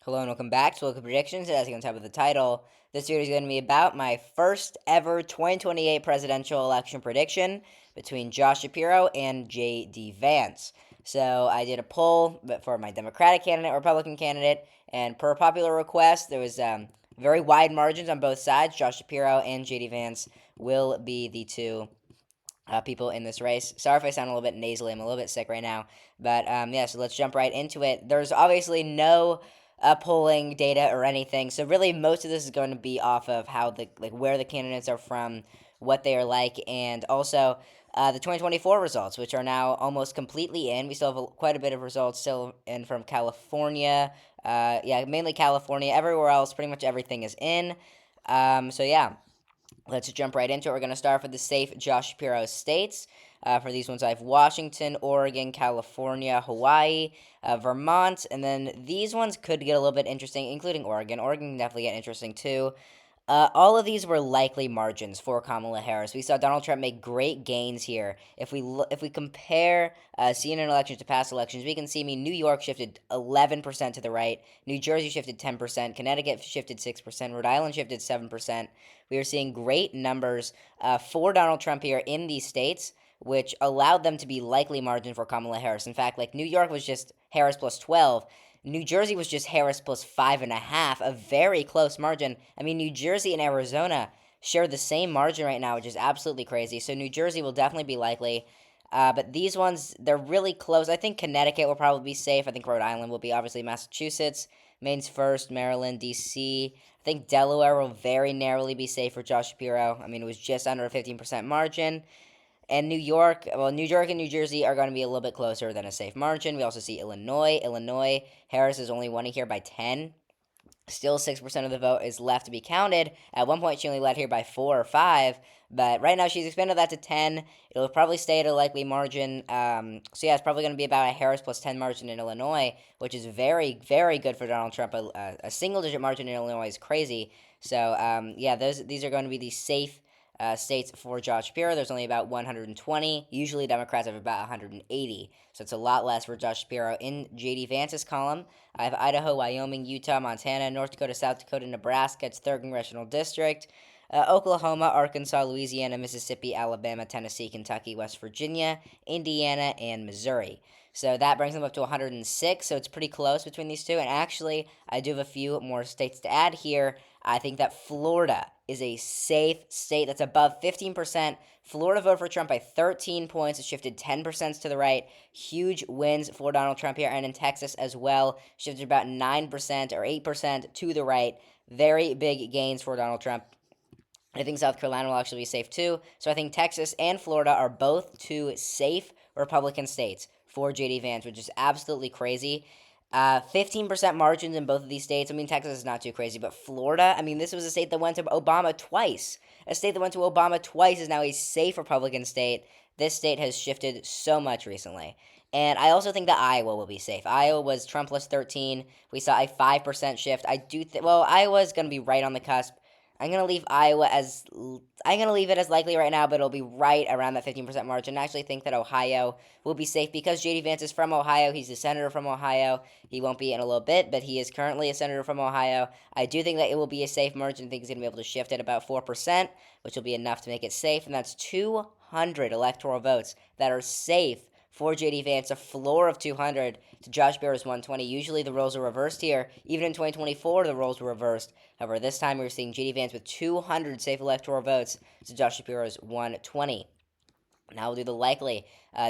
Hello and welcome back to Local Predictions. As you can tell by the title, this video is going to be about my first ever 2028 presidential election prediction between Josh Shapiro and J.D. Vance. So I did a poll for my Democratic candidate, Republican candidate, and per popular request, there was very wide margins on both sides. Josh Shapiro and J.D. Vance will be the two people in this race. Sorry if I sound a little bit nasally. I'm a little bit sick right now. But yeah, so let's jump right into it. There's obviously no polling data or anything. So really, most of this is going to be off of how where the candidates are from, what they are like, and also the 2024 results, which are now almost completely in. We still have quite a bit of results still in from California. Yeah, mainly California. Everywhere else, pretty much everything is in. So yeah. Let's jump right into it. We're going to start with the safe Josh Shapiro states. For these ones, I have Washington, Oregon, California, Hawaii, Vermont, and then these ones could get a little bit interesting, including Oregon. Oregon can definitely get interesting too. All of these were likely margins for Kamala Harris. We saw Donald Trump make great gains here. If we compare CNN elections to past elections, we can see New York shifted 11% to the right, New Jersey shifted 10%, Connecticut shifted 6%, Rhode Island shifted 7%. We are seeing great numbers for Donald Trump here in these states, which allowed them to be likely margin for Kamala Harris. In fact, New York was just Harris plus 12. New Jersey was just Harris plus 5.5, a very close margin. New Jersey and Arizona share the same margin right now, which is absolutely crazy. So New Jersey will definitely be likely. But these ones, they're really close. I think Connecticut will probably be safe. I think Rhode Island will be, obviously Massachusetts. Maine's first, Maryland, D.C. I think Delaware will very narrowly be safe for Josh Shapiro. It was just under a 15% margin. And New York and New Jersey are going to be a little bit closer than a safe margin. We also see Illinois. Harris is only winning here by 10. Still 6% of the vote is left to be counted. At one point, she only led here by 4 or 5. But right now, she's expanded that to 10. It'll probably stay at a likely margin. So yeah, it's probably going to be about a Harris plus 10 margin in Illinois, which is very, very good for Donald Trump. A single-digit margin in Illinois is crazy. So yeah, these are going to be the safe states for Josh Shapiro. There's only about 120. Usually Democrats have about 180. So it's a lot less for Josh Shapiro. In J.D. Vance's column, I have Idaho, Wyoming, Utah, Montana, North Dakota, South Dakota, Nebraska. It's 3rd Congressional District. Oklahoma, Arkansas, Louisiana, Mississippi, Alabama, Tennessee, Kentucky, West Virginia, Indiana, and Missouri. So that brings them up to 106, so it's pretty close between these two. And actually, I do have a few more states to add here. I think that Florida is a safe state that's above 15%. Florida voted for Trump by 13 points. It shifted 10% to the right. Huge wins for Donald Trump here. And in Texas as well, shifted about 9% or 8% to the right. Very big gains for Donald Trump. I think South Carolina will actually be safe too. So I think Texas and Florida are both two safe Republican states for J.D. Vance, which is absolutely crazy. 15% margins in both of these states. Texas is not too crazy, but Florida, this was a state that went to Obama twice. A state that went to Obama twice is now a safe Republican state. This state has shifted so much recently. And I also think that Iowa will be safe. Iowa was Trump plus 13. We saw a 5% shift. Iowa's going to be right on the cusp. I'm going to leave it as likely right now, but it'll be right around that 15% margin. I actually think that Ohio will be safe because J.D. Vance is from Ohio. He's a senator from Ohio. He won't be in a little bit, but he is currently a senator from Ohio. I do think that it will be a safe margin. I think he's going to be able to shift at about 4%, which will be enough to make it safe, and that's 200 electoral votes that are safe for J.D. Vance, a floor of 200 to Josh Shapiro's 120. Usually the roles are reversed here. Even in 2024, the roles were reversed. However, this time we're seeing J.D. Vance with 200 safe electoral votes to Josh Shapiro's 120. Now we'll do the likely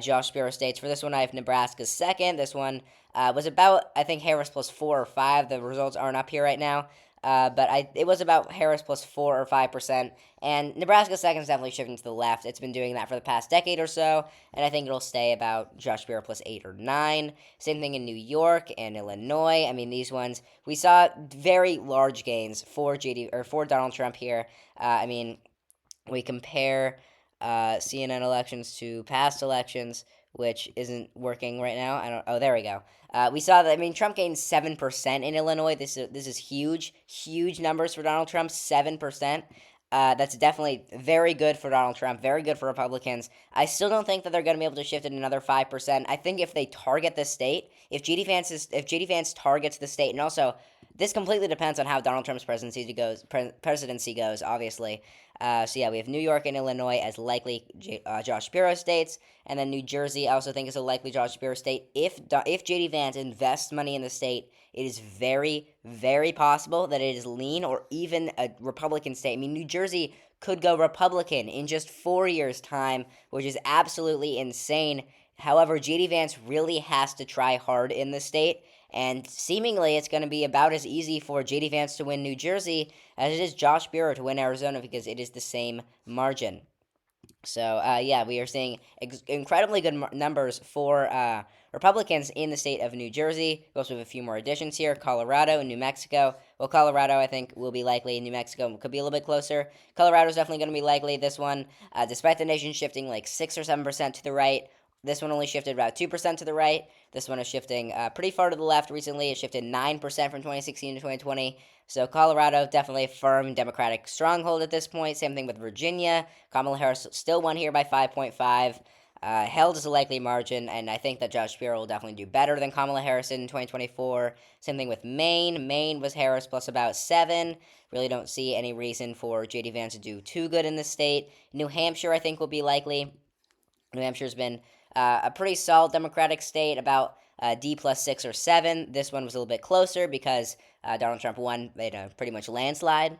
Josh Shapiro states. For this one, I have Nebraska second. This one was about, I think, Harris plus 4 or 5. The results aren't up here right now. But it was about Harris plus 4 or 5%, and Nebraska second is definitely shifting to the left. It's been doing that for the past decade or so, and I think it'll stay about Josh Shapiro plus 8 or 9. Same thing in New York and Illinois. These ones, we saw very large gains for Donald Trump here. We compare CNN elections to past elections, which isn't working right now. There we go. We saw that, Trump gained 7% in Illinois. This is huge numbers for Donald Trump, 7%. That's definitely very good for Donald Trump, very good for Republicans. I still don't think that they're going to be able to shift it another 5%. I think if they target the state, if J.D. Vance targets the state, and also this completely depends on how Donald Trump's presidency goes, obviously. So yeah, we have New York and Illinois as likely Josh Shapiro states, and then New Jersey I also think is a likely Josh Shapiro state. If JD Vance invests money in the state, it is very, very possible that it is lean or even a Republican state. I mean, New Jersey could go Republican in just 4 years' time, which is absolutely insane. However, JD Vance really has to try hard in the state, and seemingly it's going to be about as easy for JD Vance to win New Jersey as it is Josh Shapiro to win Arizona because it is the same margin. So, yeah, we are seeing incredibly good numbers for Republicans in the state of New Jersey. We also have a few more additions here: Colorado and New Mexico. Well, Colorado, I think, will be likely. New Mexico could be a little bit closer. Colorado is definitely going to be likely. This one, despite the nation shifting like 6 or 7% to the right, this one only shifted about 2% to the right. This one is shifting pretty far to the left recently. It shifted 9% from 2016 to 2020. So Colorado, definitely a firm Democratic stronghold at this point. Same thing with Virginia. Kamala Harris still won here by 5.5. Held as a likely margin, and I think that Josh Shapiro will definitely do better than Kamala Harris in 2024. Same thing with Maine. Maine was Harris plus about 7. Really don't see any reason for J.D. Vance to do too good in this state. New Hampshire, I think, will be likely. New Hampshire's been a pretty solid Democratic state, about D plus 6 or 7. This one was a little bit closer because Donald Trump won, made a pretty much landslide.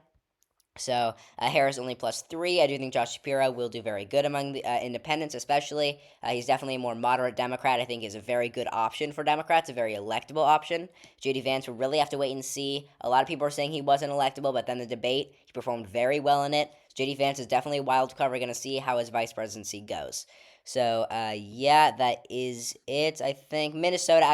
So Harris only plus 3. I do think Josh Shapiro will do very good among the independents, especially. He's definitely a more moderate Democrat. I think is a very good option for Democrats, a very electable option. J.D. Vance will really have to wait and see. A lot of people are saying he wasn't electable, but then the debate, he performed very well in it. J.D. Vance is definitely a wild card. We're going to see how his vice presidency goes. So, yeah, that is it. I think Minnesota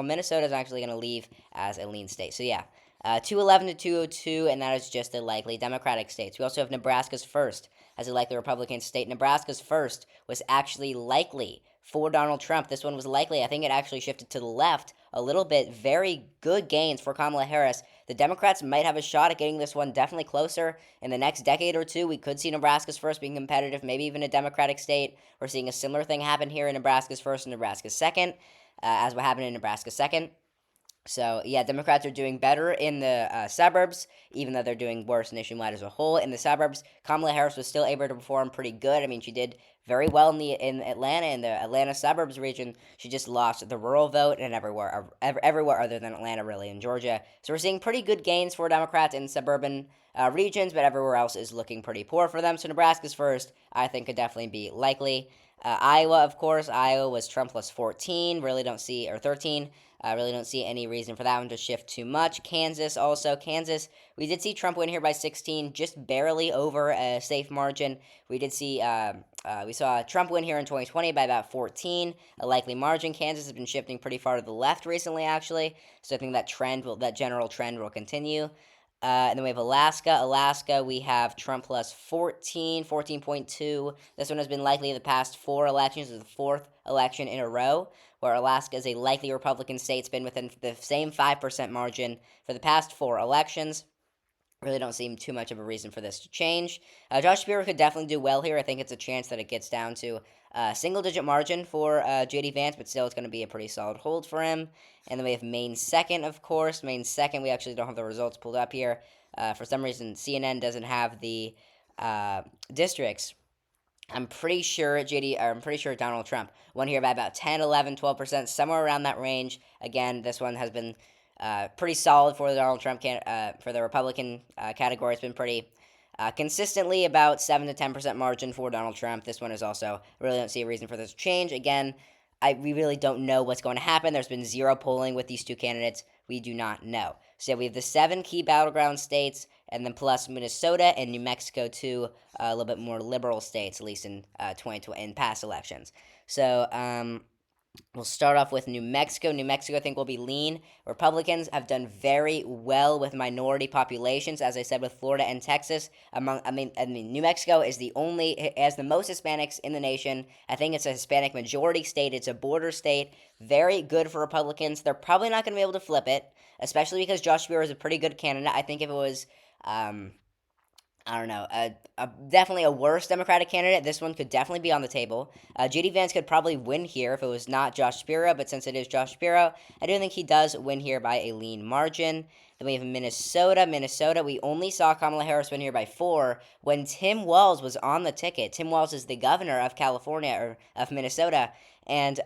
Minnesota is actually going to leave as a lean state. So, yeah, 211 to 202, and that is just the likely Democratic states. We also have Nebraska's first as a likely Republican state. Nebraska's first was actually likely for Donald Trump. This one was likely. I think it actually shifted to the left a little bit. Very good gains for Kamala Harris. The Democrats might have a shot at getting this one definitely closer in the next decade or two. We could see Nebraska's first being competitive, maybe even a Democratic state. We're seeing a similar thing happen here in Nebraska's first and Nebraska's second, as what happened in Nebraska's second. So, yeah, Democrats are doing better in the suburbs, even though they're doing worse nationwide as a whole. In the suburbs, Kamala Harris was still able to perform pretty good. I mean, she did very well in Atlanta, in the Atlanta suburbs region. She just lost the rural vote and everywhere other than Atlanta, really, in Georgia. So we're seeing pretty good gains for Democrats in suburban regions, but everywhere else is looking pretty poor for them. So Nebraska's first, I think, could definitely be likely. Iowa, of course. Iowa was Trump plus 14. Really don't see, or 13. I really don't see any reason for that one to shift too much. Kansas also. Kansas, we did see Trump win here by 16, just barely over a safe margin. We did see, we saw Trump win here in 2020 by about 14, a likely margin. Kansas has been shifting pretty far to the left recently, actually. So I think that general trend will continue. And then we have Alaska. Alaska, we have Trump plus 14, 14.2. This one has been likely the past 4 elections. This is the 4th election in a row where Alaska is a likely Republican state. It's been within the same 5% margin for the past 4 elections. Really don't seem too much of a reason for this to change. Josh Shapiro could definitely do well here. I think it's a chance that it gets down to a single-digit margin for J.D. Vance, but still it's going to be a pretty solid hold for him. And then we have Maine second, of course. Maine second, we actually don't have the results pulled up here. For some reason, CNN doesn't have the districts. I'm pretty sure Donald Trump won here by about 10, 11, 12%, somewhere around that range. Again, this one has been pretty solid for the Donald Trump for the Republican category. It's been pretty consistently about 7 to 10% margin for Donald Trump. This one is also, really don't see a reason for this to change. Again, we really don't know what's going to happen. There's been zero polling with these two candidates. We do not know. So we have the 7 key battleground states, and then plus Minnesota and New Mexico, too, a little bit more liberal states, at least in in past elections. So we'll start off with New Mexico. New Mexico, I think, will be lean. Republicans have done very well with minority populations, as I said, with Florida and Texas. New Mexico is has the most Hispanics in the nation. I think it's a Hispanic majority state. It's a border state. Very good for Republicans. They're probably not going to be able to flip it, especially because Josh Shapiro is a pretty good candidate. I think if it was I don't know, definitely a worse Democratic candidate. This one could definitely be on the table. J.D. Vance could probably win here if it was not Josh Shapiro, but since it is Josh Shapiro, I do think he does win here by a lean margin. Then we have Minnesota. Minnesota, we only saw Kamala Harris win here by 4 when Tim Walz was on the ticket. Tim Walz is the governor of California, or of Minnesota, and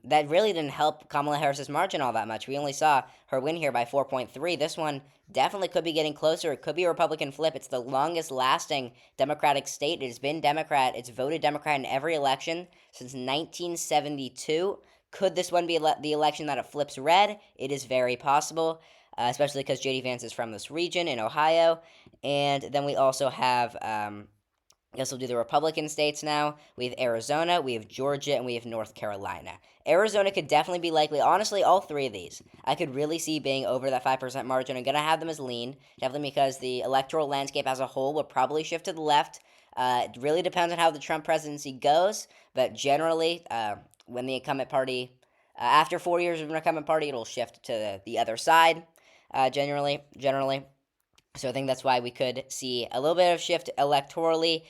that really didn't help Kamala Harris's margin all that much. We only saw her win here by 4.3. This one definitely could be getting closer. It could be a Republican flip. It's the longest lasting Democratic state. It has been Democrat. It's voted Democrat in every election since 1972. Could this one be the election that it flips red? It is very possible, especially because J.D. Vance is from this region in Ohio. And then we also have I guess we'll do the Republican states now. We have Arizona, we have Georgia, and we have North Carolina. Arizona could definitely be likely. Honestly, all three of these, I could really see being over that 5% margin. I'm going to have them as lean, definitely because the electoral landscape as a whole will probably shift to the left. It really depends on how the Trump presidency goes, but generally, when the incumbent party, after 4 years of an incumbent party, it'll shift to the other side, generally. So I think that's why we could see a little bit of shift electorally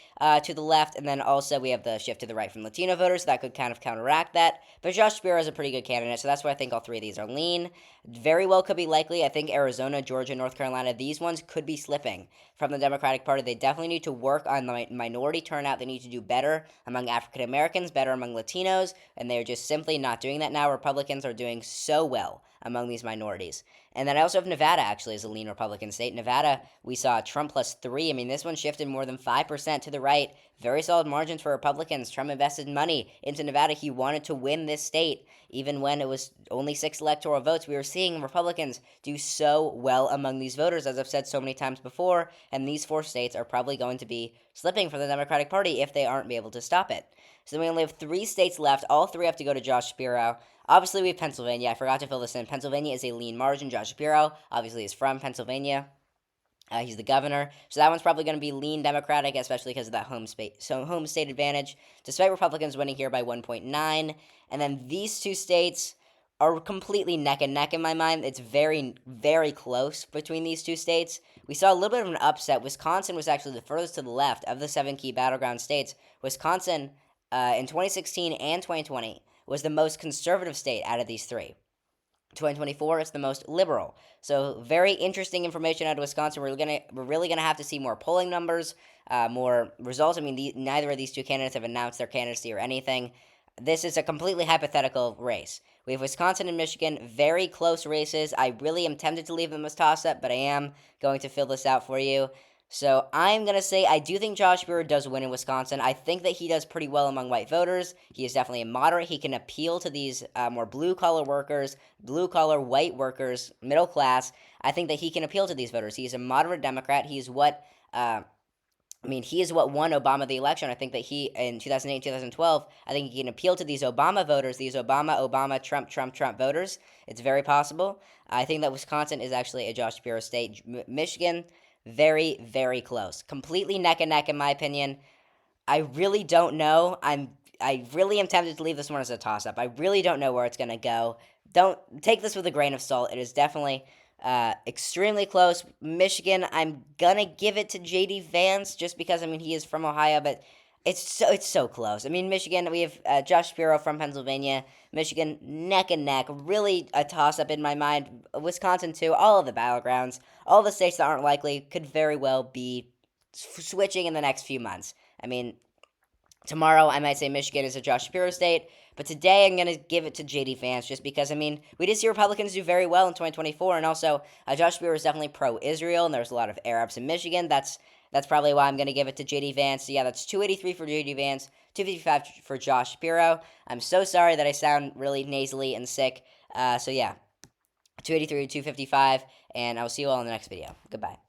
to the left, and then also we have the shift to the right from Latino voters, so that could kind of counteract that. But Josh Shapiro is a pretty good candidate, so that's why I think all three of these are lean. Very well could be likely. I think Arizona, Georgia, North Carolina, these ones could be slipping from the Democratic Party. They definitely need to work on the minority turnout. They need to do better among African Americans, better among Latinos, and they're just simply not doing that now. Republicans are doing so well among these minorities. And then I also have Nevada, actually, as a lean Republican state. Nevada, we saw Trump plus 3. I mean, this one shifted more than 5% to the right. Very solid margins for Republicans. Trump invested money into Nevada. He wanted to win this state. Even when it was only 6 electoral votes, we were seeing Republicans do so well among these voters, as I've said so many times before. And these 4 states are probably going to be slipping for the Democratic Party if they aren't able to stop it. So then we only have 3 states left. All 3 have to go to Josh Shapiro. Obviously, we have Pennsylvania. I forgot to fill this in. Pennsylvania is a lean margin. Josh Shapiro, obviously, is from Pennsylvania. He's the governor. So that one's probably going to be lean Democratic, especially because of that home state advantage, despite Republicans winning here by 1.9. And then these 2 states are completely neck and neck in my mind. It's very, very close between these 2 states. We saw a little bit of an upset. Wisconsin was actually the furthest to the left of the 7 key battleground states. Wisconsin, in 2016 and 2020, was the most conservative state out of these 3. 2024, it's the most liberal. So very interesting information out of Wisconsin. We're really gonna have to see more polling numbers, more results. I mean, neither of these 2 candidates have announced their candidacy or anything. This is a completely hypothetical race. We have Wisconsin and Michigan, very close races. I really am tempted to leave them as toss-up, but I am going to fill this out for you. So I'm going to say I do think Josh Shapiro does win in Wisconsin. I think that he does pretty well among white voters. He is definitely a moderate. He can appeal to these more blue-collar workers, blue-collar white workers, middle class. I think that he can appeal to these voters. He is a moderate Democrat. He is what he is what won Obama the election. I think that he, in 2008, 2012, I think he can appeal to these Obama voters, these Obama, Trump voters. It's very possible. I think that Wisconsin is actually a Josh Shapiro state. Michigan, very, very close. Completely neck and neck, in my opinion. I really don't know. I really am tempted to leave this one as a toss-up. I really don't know where it's going to go. Don't take this with a grain of salt. It is definitely extremely close. Michigan, I'm going to give it to J.D. Vance just because, he is from Ohio, but it's so close. Michigan, we have Josh Shapiro from Pennsylvania. Michigan, neck and neck. Really a toss-up in my mind. Wisconsin, too. All of the battlegrounds. All the states that aren't likely could very well be switching in the next few months. Tomorrow I might say Michigan is a Josh Shapiro state, but today I'm going to give it to J.D. Vance just because, we did see Republicans do very well in 2024, and also Josh Shapiro is definitely pro-Israel, and there's a lot of Arabs in Michigan. That's probably why I'm going to give it to J.D. Vance. So yeah, that's 283 for J.D. Vance, 255 for Josh Shapiro. I'm so sorry that I sound really nasally and sick. So yeah, 283 to 255, and I'll see you all in the next video. Goodbye.